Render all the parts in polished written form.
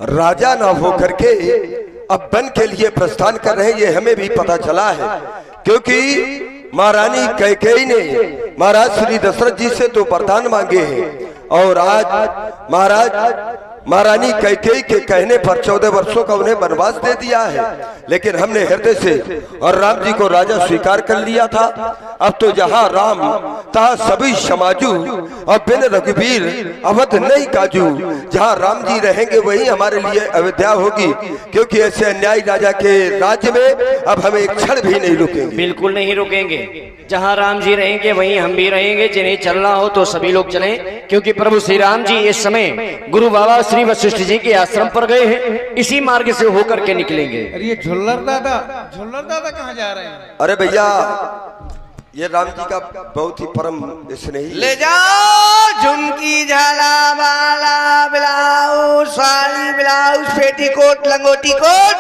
राजा न होकर के अब वन के लिए प्रस्थान कर रहे हैं, ये हमें भी पता चला है। क्योंकि महारानी कैकेयी ने महाराज श्री दशरथ जी से तो वरदान मांगे हैं और आज महारानी कैकेयी के कहने पर 14 वर्षों का उन्हें वनवास दे दिया है। लेकिन हमने हृदय से और राम जी को राजा स्वीकार कर लिया था। अब तो जहाँ राम तहाँ सभी समाजू और बिन रघुवीर अवध नहीं काजू। जहाँ राम जी रहेंगे वही हमारे लिए अयोध्या होगी। क्योंकि ऐसे अन्यायी राजा के राज्य में अब हम एक क्षण भी नहीं रुकेंगे। बिल्कुल नहीं रुकेंगे। जहाँ राम जी रहेंगे वहीं हम भी रहेंगे। जिन्हें चलना हो तो सभी लोग चलें, क्योंकि प्रभु श्री राम जी इस समय गुरु बाबा श्री वशिष्ठ जी के आश्रम पर गए हैं। इसी मार्ग से होकर के निकलेंगे। अरे ये झुल्लर दादा कहाँ जा रहे हैं? अरे भैया, ये राम जी का बहुत ही परम स्नेही। ले जाओ झुमकी, झाला, बाला, ब्लाउज, साड़ी, ब्लाउज, पेटीकोट, लंगोटी कोट।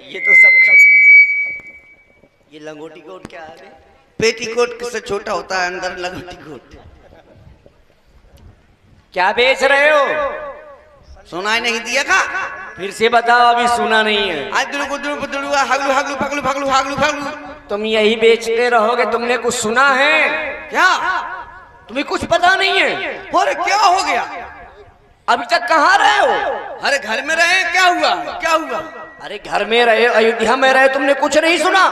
ये तो सब ये लंगोटी कोट क्या है? पेटीकोट किससे छोटा होता है, अंदर लंगोटी कोट। क्या बेच रहे हो? सुनाई नहीं दिया का? फिर से बताओ, अभी सुना नहीं है। आज दुलू हगलू हगलू पगलू पगलू हगलू हगलू। तुम यही बेचते रहोगे? तुमने कुछ सुना है क्या? तुम्हें कुछ पता नहीं है? अरे क्या हो गया? अभी तक कहाँ रहे हो? अरे घर में रहे, क्या हुआ? क्या हुआ? अरे घर में रहे, अयोध्या में रहे, तुमने कुछ नहीं सुना?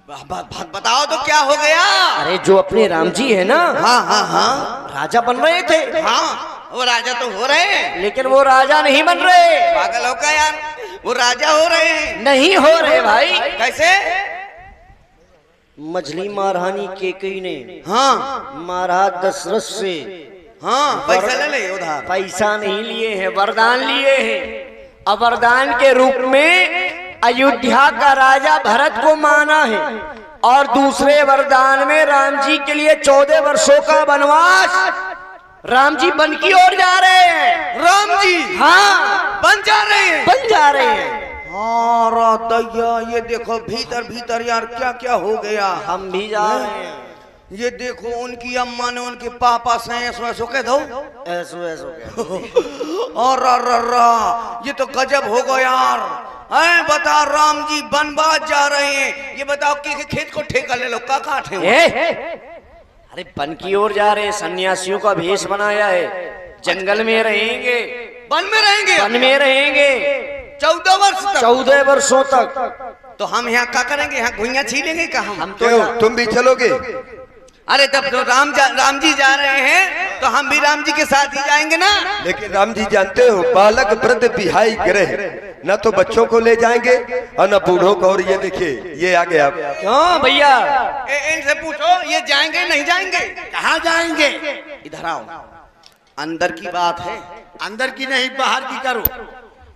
बताओ तो क्या हो गया? अरे जो अपने राम जी है ना, हाँ, राजा बन रहे थे। हाँ, वो राजा तो हो रहे हैं, लेकिन वो राजा नहीं बन रहे। पागल हो का यार, वो राजा हो रहे हैं। नहीं हो रहे भाई। कैसे? मछली महारानी कैकेयी ने महाराज दशरथ से पैसा ले ले उधार। पैसा नहीं लिए हैं, वरदान लिए हैं। और वरदान के रूप में अयोध्या का राजा भरत को माना है। और दूसरे वरदान में राम जी के लिए 14 वर्षों का वनवास। राम जी वन की ओर जा रहे हैं। राम जी? हाँ, बन जा रहे हैं। बन जा रहे हैं। हाँ दैया, ये देखो भीतर भीतर यार क्या क्या हो गया। हम भी जा रहे हैं। ये देखो उनकी अम्मा ने उनके पापा से ऐसो ऐसो कह दो, ऐसो ऐसो और ये तो गजब हो गया यार। बता, राम जी बनवास जा रहे हैं, ये बताओ कि खेत को ठेका ले लो, का काटे? अरे वन की ओर जा रहे हैं, सन्यासियों का भेष बनाया है। जंगल में रहेंगे, वन में रहेंगे, वन में रहेंगे 14 वर्ष तक। 14 वर्षों तक। तो हम यहाँ क्या करेंगे? यहाँ घुइयां छीलेंगे कहाँ? हम तो तुम भी चलोगे? अरे तब तो राम जी जा रहे हैं तो हम भी राम जी के साथ ही जाएंगे ना। लेकिन राम जी जानते हो, बालक वृद्ध बिहाई ग्रह, न तो बच्चों को ले जाएंगे और न बूढ़ों को। और ये देखिए, ये आ गया। क्यों भैया? इनसे पूछो, ये जाएंगे नहीं जाएंगे? कहाँ जाएंगे? इधर आओ, अंदर की बात है। अंदर की नहीं, बाहर की करो।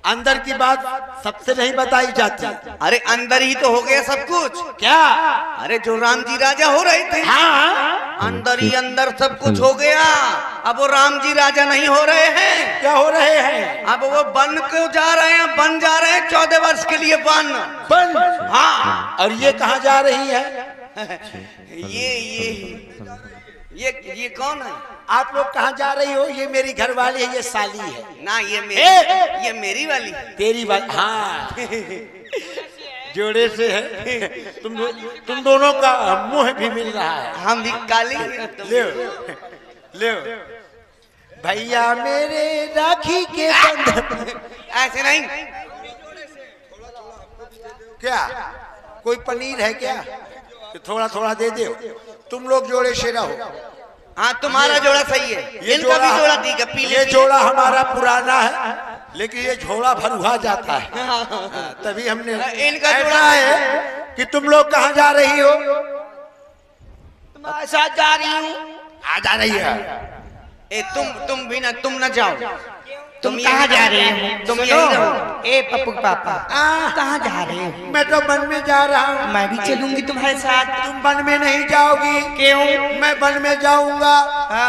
अंदर की बात सबसे नहीं बताई जाती। अरे अंदर ही तो हो गया सब कुछ। क्या? अरे जो राम जी राजा हो रहे थे, अंदर ही अंदर सब कुछ हो गया। अब वो राम जी राजा नहीं हो रहे हैं। क्या हो रहे हैं? अब वो बन को जा रहे हैं, बन जा रहे हैं 14 वर्ष के लिए बन। हाँ। और ये कहाँ जा रही है? ये कौन है? आप लोग कहाँ जा रही हो? ये मेरी घरवाली है, ये साली है ना। ये मेरी वाली। तेरी वाली? हाँ। जोड़े से है। तुम दोनों का मुंह भी मिल रहा है। हम भी काली। ले भैया मेरे राखी के बंधन। ऐसे नहीं। क्या कोई पनीर है क्या? थोड़ा थोड़ा दे दो। तुम लोग जोड़े से रहो। हाँ, तुम्हारा जोड़ा सही है। इनका भी जोड़ा ठीक है। पीले ये जोड़ा हमारा पुराना है, लेकिन ये झोला भरुआ जाता है। तभी हमने इनका जोड़ा है कि तुम लोग कहाँ जा रही हो? तुम्हारे साथ जा रही हूँ। आ जा रही है। तुम भी ना, तुम ना जाओ। तुम कहाँ जा रहे हो? तुम यही रहो। ए पप्पू पापा, कहाँ जा रहे हो? मैं तो वन में जा रहा हूँ। मैं भी चलूंगी तुम्हारे साथ। तुम वन में नहीं जाओगी। क्यों? मैं वन में जाऊंगा,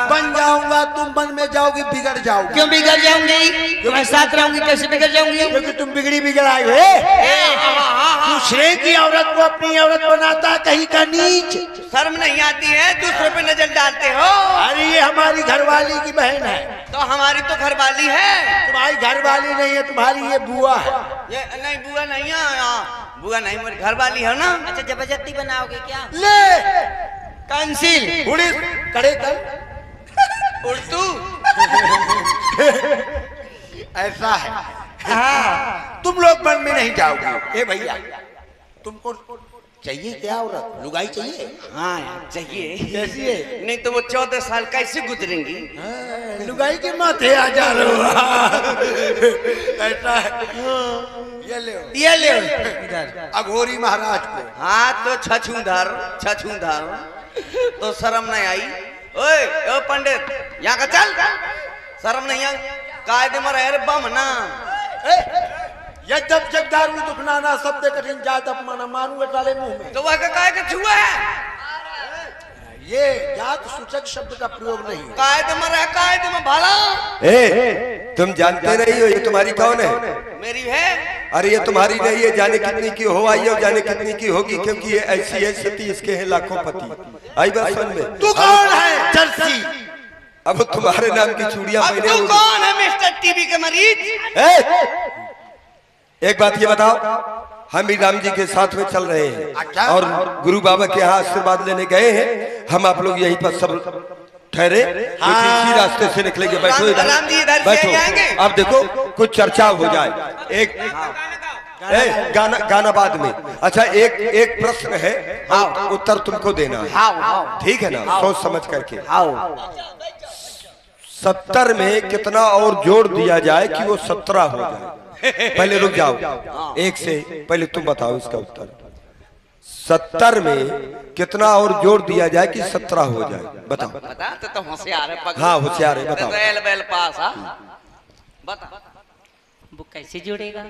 बन जाऊंगा, तुम वन में जाओगी, बिगड़ जाओगी। क्यों बिगड़ जाऊंगी? तुम्हारे साथ रहूंगी, कैसे बिगड़ जाऊंगी? क्योंकि तुम बिगड़ आई हो। दूसरे की औरत को अपनी औरत बनाता, कहीं का नीच। शर्म नहीं आती है? दूसरे पे नजर डालते हो। अरे ये हमारी घरवाली की बहन है। तो हमारी तो घरवाली है। तुम्हारी घर वाली नहीं है, तुम्हारी ये बुआ है। ये नहीं बुआ नहीं है बुआ नहीं, मेरी घर वाली है ना। अच्छा जबरदस्ती बनाओगे क्या? ले कैंसिल। उड़ी करे कर उर्दू ऐसा है। हाँ तुम लोग मन में नहीं जाओगे। ए भैया तुमको चाहिए क्या औरत? लुगाई चाहिए? हाँ यार चाहिए। कैसी है? नहीं तो वो 14 साल कैसे गुजरेंगी? हाँ, लुगाई के माथे आ जा रहे हो। ऐसा है। ये ले इधर अघोरी महाराज को। हाँ तो छछूंधर तो शर्म नहीं आई? ओए ओ पंडित यहाँ का चल, शर्म नहीं आई? कायदे में रह रे बम ना। ये जब जग दारू दुखनाना शब्द कठिन जात अपमाना मारूंगा ताले मुंह में। तो वह का काय का छुआ है? ये जात सूचक शब्द का प्रयोग नहीं है। कायदे में रह, कायदे में भला। ए, तुम जानते नहीं हो ये तुम्हारी कौन है? मेरी है। अरे ये तुम्हारी नहीं है, जाने कितनी की हो आई और जाने कितनी की होगी, क्योंकि ये ऐसी है सती, इसके हैं लाखों पति। आई बात समझ में? तू कौन है? जर्सी। अब तुम्हारे नाम की चूड़ियां अब तू कौन है मिस्टर टीवी के मरीज? एक बात ये बताओ, हम भी राम जी के साथ में चल रहे हैं अच्छा। और गुरु बाबा के यहाँ आशीर्वाद लेने गए हैं। हम आप लोग यहीं पर सब ठहरे, क्योंकि इसी रास्ते से निकलेंगे। बैठो इधर, राम जी इधर से बैठो। आएंगे। अब देखो कुछ चर्चा हो जाए। एक गाना बाद में। अच्छा एक प्रश्न है, उत्तर तुमको देना है, ठीक है ना? सोच समझ करके। 70 में कितना और जोड़ दिया जाए कि वो 17 हो जाए? पहले रुक जाओ, एक से पहले तुम बताओ इसका उत्तर। 70 में कितना और जोड़ दिया जाए कि 17 हो जाए? बताओ। बता तो होशियार है पगला। हाँ होशियार है, बताओ। रेल बेल पास। बता वो कैसे जुड़ेगा?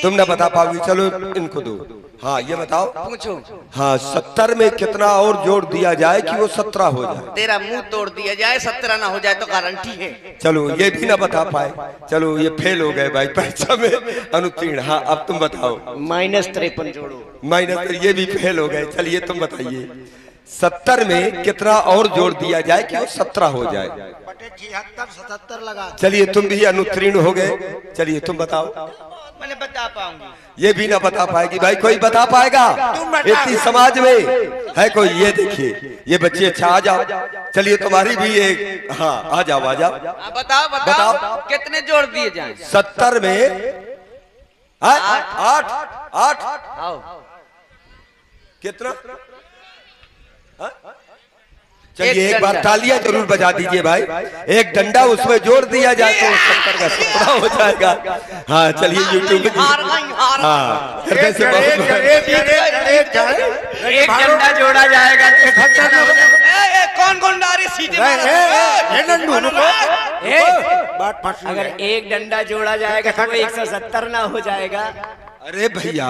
तुम ना बता पाओगी, चलो इनको दो। हाँ ये बताओ। पूछो। हाँ 70 में कितना और जोड़ दिया जाए कि वो 17 हो जाए? तेरा मुंह तोड़ दिया जाए, 17 ना हो जाए तो गारंटी है। चलो ये भी ना बता पाए, चलो ये फेल हो गए भाई, परीक्षा में अनुत्तीर्ण। हाँ अब तुम बताओ। -53 जोड़ो। माइनस, ये भी फेल हो गए। चलिए तुम बताइए, 70 में कितना और जोड़ दिया जाए कि वो 17 हो जाए? 76 लगा। चलिए तुम भी अनुत्तीर्ण हो गए। चलिए तुम बताओ। मैंने बता पाऊंगी। ये भी ना बता पाएगी भाई, कोई बता पाएगा? इतनी समाज में है कोई? ये देखिए ये बच्चे, अच्छा आ जाओ। चलिए तुम्हारी भी एक, हाँ आ जाओ आ जाओ। बताओ कितने जोड़ दिए जाए? 70 में 8 कितना? चलिए एक बार तालियां जरूर बजा दीजिए भाई। एक डंडा उसमें जोड़ दिया जाए तो 70 का 17 हो जाएगा। हाँ चलिए यूट्यूब में। हाँ एक डंडा जोड़ा जाएगा कौन कौन डारी सीधे बात फंस गई। अगर एक डंडा जोड़ा जाएगा तो 170 ना हो जाएगा? अरे भैया,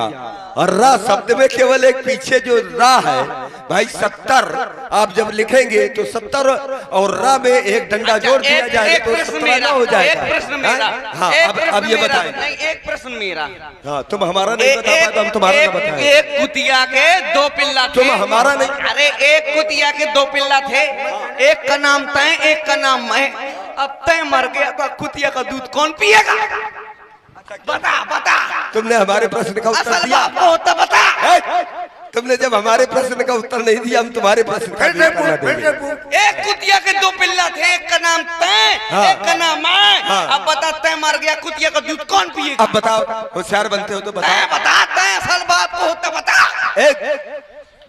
और रा शब्द में केवल एक पीछे जो रा है भाई 70, आप जब लिखेंगे तो 70 और रा में एक डंडा जोड़ दिया जाए तो 17 ना हो जाएगा। एक प्रश्न मेरा। हाँ अब ये बताएं। नहीं एक प्रश्न मेरा। हाँ तुम हमारा नहीं बता पाए तो हम तुम्हारा ना बताएं। एक कुतिया के 2 पिल्ला थे। तुम हमारा नहीं। अरे एक कुतिया के 2 पिल्ला थे, एक का नाम तय, एक का नाम मैं। अब तय मर गया तो कुतिया का दूध कौन पिएगा? बता। तुमने हमारे प्रश्न का उत्तर असल दिया। बाप को होता बता। तुमने जब हमारे प्रश्न का उत्तर नहीं दिया, हम तुम्हारे प्रश्न का भी उत्तर ना देंगे। एक कुतिया के 2 पिल्ला थे, एक का नाम तय, एक का नाम मैं। अब बता, तय मर गया, कुतिया का दूध कौन पिएगा? अब बताओ, होशियार बनते हो तो बताओ। बताते हैं, असल बाप को होता बता।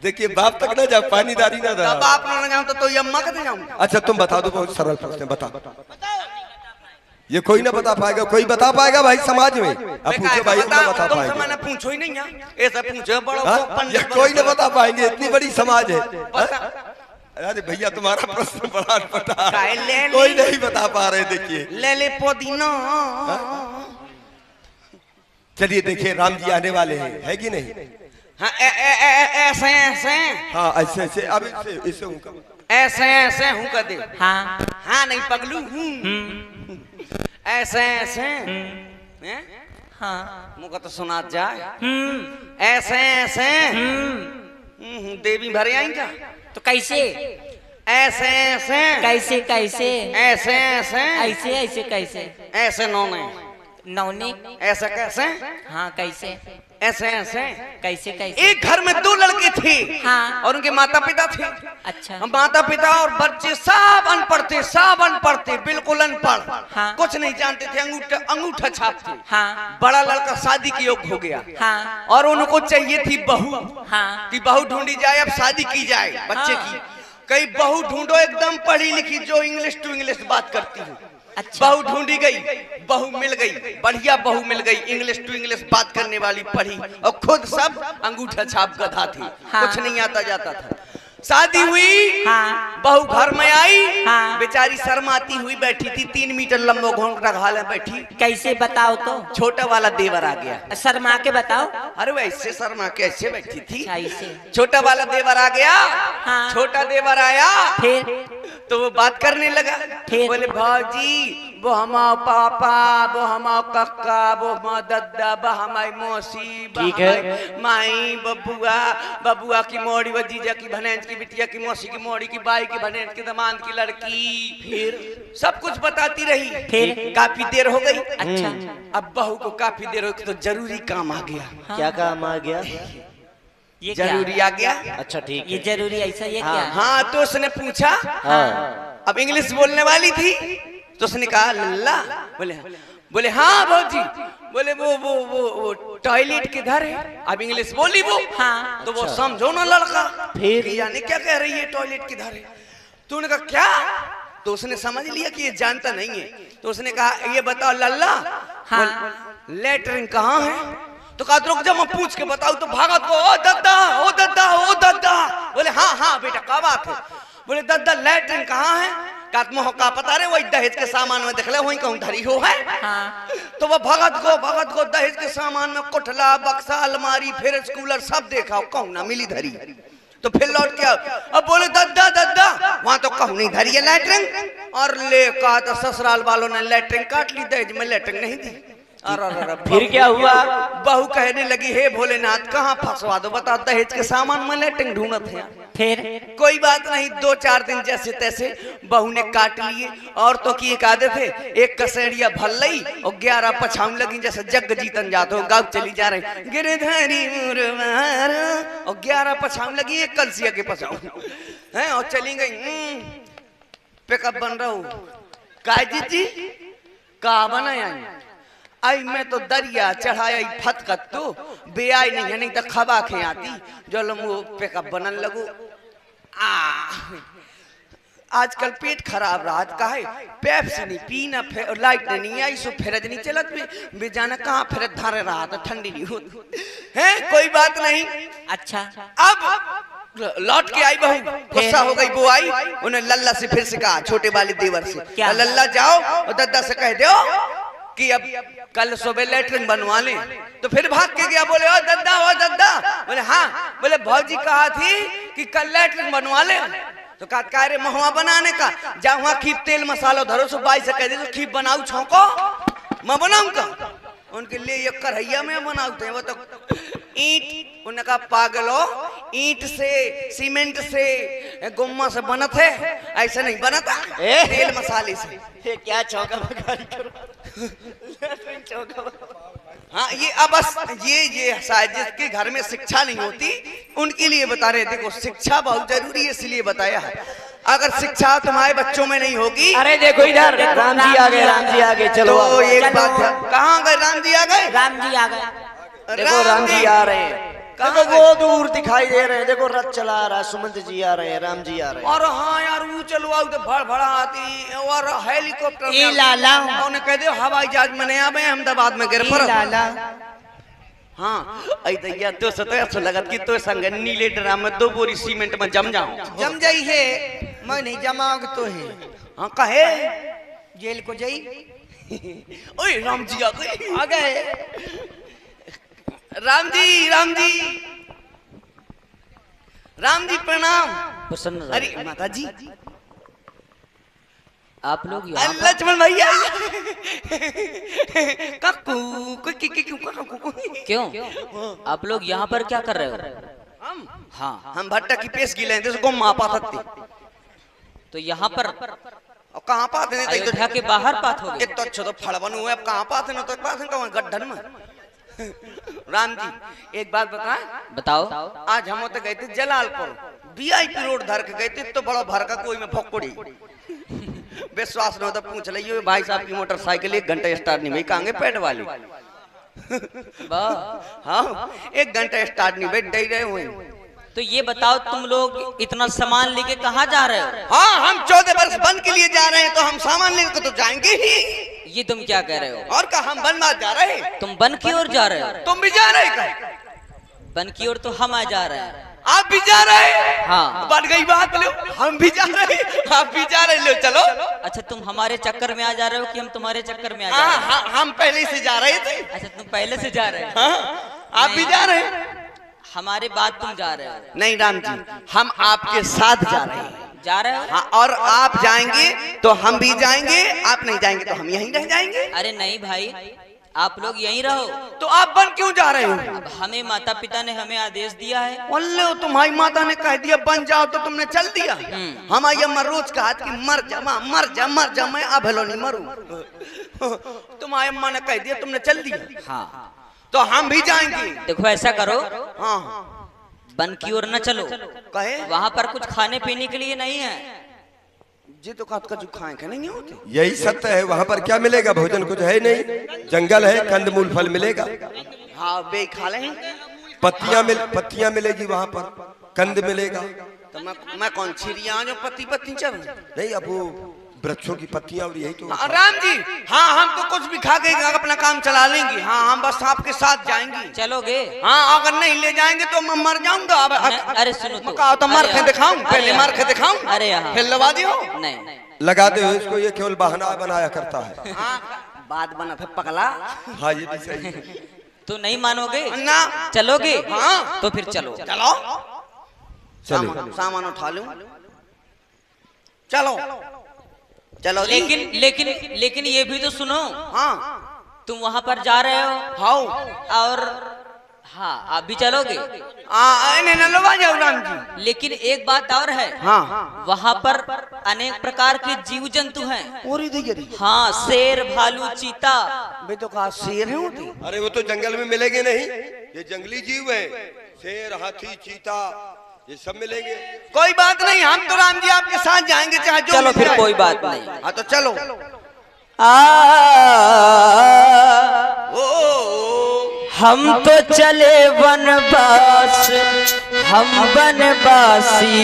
देखिए बाप तक ना जाओ, पानीदारी ना जाओ। बाप ना जाऊं तो ये अम्मा के जाऊं। अच्छा तुम बता दो, बहुत सरल प्रश्न है, बता। ये कोई ना बता पाएगा, कोई बता पाएगा भाई समाज में? अब पूछो भाई, हम ना बता पाएंगे। मैंने पूछो ही नहीं है, ऐसा पूछो बड़ा ये कोई ना बता पाएंगे, इतनी बड़ी समाज है। अरे भैया तुम्हारा प्रश्न बड़ा पता, कोई नहीं बता पा रहे। देखिए ले पुदीना। चलिए देखिए, राम जी आने वाले हैं, है कि नहीं? हाँ ऐसे हाँ ऐसे ऐसे, अब इसे ऐसे हूँ कर दे। हाँ नहीं पगलू हूँ। ऐसे हाँ मुझको तो सुना जाए। ऐसे देवी भरे आएंगे तो कैसे? ऐसे ऐसे कैसे कैसे ऐसे ऐसे ऐसे ऐसे कैसे ऐसे नौने नौनी ऐसा कैसे हाँ कैसे ऐसे ऐसे कैसे कैसे एक घर में 2 लड़के थे हाँ। और उनके माता पिता थे। अच्छा माता पिता और बच्चे सब अनपढ़ थे, सब अनपढ़ थे, बिल्कुल अनपढ़। हाँ। कुछ नहीं जानते थे, अंगूठा अंगूठा छापते। हाँ बड़ा लड़का शादी के योग हो गया हाँ और उनको चाहिए थी बहू हाँ कि बहू ढूंढी जाए, अब शादी की जाए बच्चे हाँ। की। कई बहू ढूंढो एकदम पढ़ी लिखी जो इंग्लिश टू इंग्लिश बात करती हो। अच्छा बहू ढूंढी गई, बहू मिल गई, बढ़िया बहू मिल गई, इंग्लिश टू इंग्लिश बात करने वाली, पढ़ी, और खुद सब अंगूठा छाप गधा थी। हाँ। कुछ नहीं आता जाता था। शादी हुई, हाँ। बहू घर में आई, हाँ। बेचारी शर्माती हुई बैठी थी, 3 मीटर लंबा घोंघटा घाले बैठी। कैसे बताओ तो छोटा वाला देवर आ गया। शर्मा के बताओ अरे वैसे शर्मा के ऐसे बैठी थी। ऐसे छोटा वाला देवर आ गया। हाँ। छोटा देवर आया फिर तो वो बात करने लगा। फिर? बोले भाजी वो हमारा पापा, वो हमारा कक्का, वो हमारा दद्दा, वो हमारी मौसी, ठीक है। माई, बबुआ, बबुआ की मोड़ी, वो जीजा की भनेज की बिटिया की मौसी की मोड़ी की बाई की भनेज की दमाद की लड़की, फिर सब कुछ बताती रही। फिर? काफी देर हो गई। अच्छा अब बहू को काफी देर हो गई तो जरूरी काम आ गया। क्या काम आ गया? ये क्या जरूरी आ गया। अच्छा ठीक ये है। जरूरी ऐसा ये क्या हाँ तो उसने पूछा, हाँ अब इंग्लिश बोलने वाली थी तो उसने कहा लल्ला। बोले हाँ भाजी। बोले वो टॉयलेट किधर है? अब इंग्लिश बोली वो। हाँ। तो वो समझो ना लड़का, फिर? यानी क्या कह रही है टॉयलेट किधर है? तो उन्होंने कहा क्या? तो उसने समझ लिया कि ये जानता नहीं है। तो उसने कहा ये बताओ लल्ला, लेटरिन कहाँ है? तो कहा रुक जा मैं पूछ के बताऊं। तो भागा तो ओ दद्दा, ओ दद्दा, ओ दद्दा। बोले हाँ हाँ बेटा क्या बात है? बोले दद्दा लेटरिन कहाँ है? का पता रे वही दहेज के सामान में देख ले वही कहूँ धरी हो है। हाँ। तो वो भगत को दहेज के सामान में कोठला, बक्सा, अलमारी, फ्रिज, कूलर सब देखा, कहूँ ना मिली धरी। तो फिर लौट के अब बोले दद्दा दद्दा वहां तो कहूँ नहीं धरी है लेटरिन। और ले कहा तो ससुराल वालों ने लेटरिन काट ली, दहेज में लेटरिन नहीं दी। फिर क्या हुआ? बहू कहने लगी हे भोलेनाथ कहाँ फंसवा दो, बताओ दहेज के सामान में लेटरिन ढूंढत है। फिर कोई बात नहीं, 2-4 दिन जैसे तैसे बहू ने काट लिए। औरतों की एक आदत है, एक कसेड़िया भल लई और 11 पछाऊं लगी, जैसे जग जीतन जाते हो गाँव चली जा रहे गिरधारी मुरवार, और 11 पछाऊं लगी, एक कलसिया के पछाऊं है और चली गई। पिकअप बन रहा हूँ काजी जी कहा बनाया आई मैं तो दरिया चढ़ाया फतकत तो बेआई नहीं है, नहीं तो खबा खे आती जो वो पिकअप बनन लगू। आजकल पेट खराब रात का है, पेप्सी नहीं पीना, लाइट नहीं आई सो फिर नहीं चलत भी जाना कहाँ फिर धारे रहा था, ठंडी नहीं होती है। कोई बात नहीं। अच्छा अब लौट के आई बहू, गुस्सा हो गई वो आई, उन्हें लल्ला से फिर से कहा, छोटे वाले देवर से, क्या? लल्ला जाओ और दद्दा से कह दो कि अब कल सुबह लेटरिन बनवा ले। तो फिर भाग के गया, बोले ओ दद्दा। बोले हाँ। बोले भौजी कहा थी कि कल लेटरिन बनवा ले। तो कहा रे महुआ बनाने का, जा वहाँ खीप तेल मसाला धरो सो बाई से कह दे तो खीप बनाऊ छौको मैं बनाऊंगा। उनके लिए ये कढ़ैया में बनाते वो तो ईंट, उन्होंने कहा पागलो ईंट से सीमेंट से गुम्मा से बनत है, ऐसा नहीं बनता तेल मसाले से। ये क्या चौका करो? हाँ ये अब बस ये शायद जिसके घर में शिक्षा नहीं होती उनके लिए बता रहे। देखो शिक्षा बहुत जरूरी है इसलिए बताया है। अगर शिक्षा तुम्हारे बच्चों में नहीं होगी, अरे देखो इधर राम जी आ गए, राम जी आ गए, चलो तो एक चलो। बात है, कहाँ गए राम जी आ गए? राम जी आ गए। देखो राम जी आ रहे हैं, देखो वो दूर दिखाई दे रहे हैं, देखो रथ चला रहा है, सुमंत जी आ रहे हैं, राम जी आ रहे हैं। और हाँ यार वो चलो आओ तो भड़ आती और हेलीकॉप्टर ई लाला उन्हें कह दो हवाई जहाज में नहीं आवे अहमदाबाद में गिर ई पर। लाला हाँ ऐसा तो सतो लगत कि तो संग नीले ड्राम में 2 बोरी सीमेंट में जम जाऊं। जम जाई है, मैं नहीं जमाओग तो है। हाँ कहे जेल को जाई। ओए राम जी आ गए। आ गए राम जी प्रणाम। प्रसन्न रहो। अरे माता जी आप लोग यहाँ पर लक्ष्मण भैया काकू क्यों आप लोग यहाँ पर क्या कर रहे हो? हम भट्टा की पेश गिले थे उसको मापा सकते तो यहाँ पर और कहाँ पाते नहीं अयोध्या के बाहर पात हो एक तो अच्छा तो फड़वन हुए, अब कहाँ पाते ना तो पाते कहाँ गड्ढन में। राम जी एक बात बताएं, बताओ। आज हम तो गए थे जलालपुर, VIP रोड धर के गए थे, तो बड़ा भर का कोई में भोकड़ी विश्वास न हो तो पूछ लियो भाई साहब की मोटरसाइकिल 1 घंटा स्टार्ट नहीं हुई, कहांगे पेट वाली। हाँ 1 घंटा स्टार्ट नहीं भाई, डे रहे हुए। तो ये बताओ तुम लोग इतना सामान लेके कहाँ जा रहे हो? हाँ हम 14 वर्ष वन के लिए जा रहे हैं, तो हम सामान लेकर तो जाएंगे ही। ये तुम क्या कह रहे हो? और का हम बनवास जा रहे हैं, तुम वन की ओर जा रहे हो? तुम भी जा रहे हैं? वन की ओर तो हम आ जा रहे हैं। आप भी जा रहे हैं? हाँ। बढ़ गई बात, लो हम भी जा रहे हैं, आप भी जा रहे, लो चलो। अच्छा तुम हमारे चक्कर में आ जा रहे हो कि हम तुम्हारे चक्कर में आ जा हाँ रहे हैं? हाँ हम पहले से जा रहे थे। अच्छा तुम पहले से जा रहे हो? हाँ आप भी जा रहे हैं? हमारे बाद तुम जा रहे हो? नहीं राम जी हम आपके साथ जा रहे हैं। जा रहे हो? हाँ और आप जाएंगे तो हम भी जाएंगे, आप नहीं जाएंगे तो हम यहीं रह जाएंगे। अरे नहीं भाई, आप लोग यहीं रहो। तो आप बन क्यों जा रहे हो? अब हमें माता पिता ने हमें आदेश दिया है। अल्ले तुम्हारी माता ने कह दिया बन जाओ तो तुमने चल दिया। हमारी अम्मा रोज कहा कि मर जा माँ, मर जा मर जा, मैं अब हेलो नहीं मरू। तुम्हारी अम्मा ने कह दिया तुमने चल दिया। हाँ तो हम भी जाएंगे। देखो ऐसा करो, हाँ वन की ओर न चलो, कहे वहाँ पर कुछ खाने पीने के लिए नहीं है। जी तो खात का जो खाए के नहीं होते। यही सत्य है, वहाँ पर क्या मिलेगा? भोजन कुछ है नहीं, जंगल है, कंदमूल फल मिलेगा, हाँ बे खा ले, पत्तियां मिलेगी वहाँ पर, कंद मिलेगा। तो मैं कौन छिड़िया जो पत्ती पत्ती चल नहीं, अब वो वृक्षों की पत्तियां और यही तो। राम जी हाँ हम तो कुछ भी खा के अपना काम चला लेंगे। हाँ हम बस आपके साथ जाएंगे। चलोगे? हाँ अगर नहीं ले जाएंगे तो मैं मर जाऊंगा। अब अरे सुनो तो, कहा तो मर के दिखाऊं, पहले मार के दिखाऊं, अरे यहाँ फिर लगा दियो। नहीं लगा दे इसको, ये केवल बहाना बनाया करता है। हाँ बात बना फिर पगला। हाँ ये भी सही है। तो नहीं मानोगे ना चलोगे? हाँ तो फिर चलो। चलो चलो सामान उठा लूं, चलो चलो। लेकिन ये भी तो सुनो, हाँ तुम वहाँ पर जा रहे हो हाँ और हाँ आप भी चलोगे। लगा जाओ राम जी। लेकिन एक बात और है, हाँ वहाँ पर अनेक प्रकार के जीव जंतु हैं। हाँ शेर, भालू, चीता। बे तो कहा शेर है होती। अरे वो तो जंगल में मिलेंगे नहीं, ये जंगली जीव है, शेर, हाथी, चीता, ये सब मिलेंगे। कोई बात नहीं, हम तो राम जी आपके साथ जाएंगे चाहे जो चलो मिल फिर जाए। कोई बात नहीं। हाँ तो चलो। ओ हम तो चले वनवास, हम वनवासी।